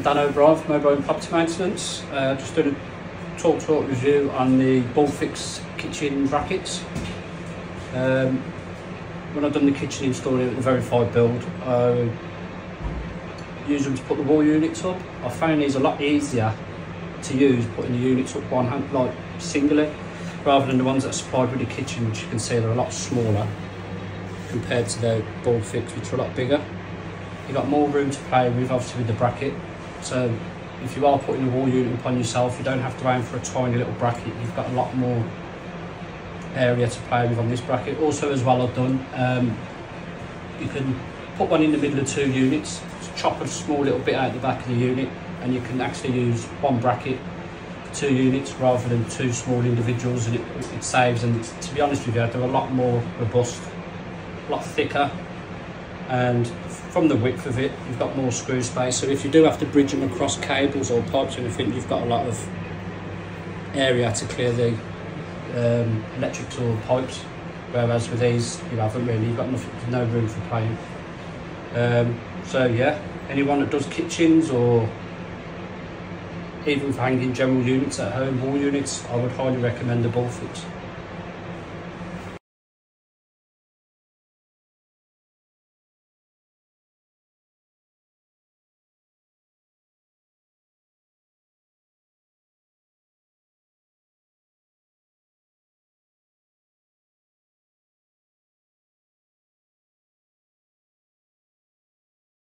Dan O'Brien from O'Brien Property Maintenance. Just doing a talk review on the BullFix kitchen brackets. When I've done the kitchen install here at the verified build, I use them to put the wall units up. I found these a lot easier to use putting the units up one hand, like singly, rather than the ones that are supplied with the kitchen, which you can see they're a lot smaller compared to the BullFix, which are a lot bigger. You've got more room to play with, obviously, with the bracket. So if you are putting a wall unit upon yourself, you don't have to aim for a tiny little bracket. You've got a lot more area to play with on this bracket. Also, as well, I've done, you can put one in the middle of two units, chop a small little bit out the back of the unit, and you can actually use one bracket for two units rather than two small individuals, and it saves. And to be honest with you, they're a lot more robust, a lot thicker, and from the width of it, you've got more screw space. So if you do have to bridge them across cables or pipes or anything, you've got a lot of area to clear the electrical pipes. Whereas with these, you haven't really, you've got nothing, no room for playing. So yeah, anyone that does kitchens or even for hanging general units at home, wall units, I would highly recommend the BullFix.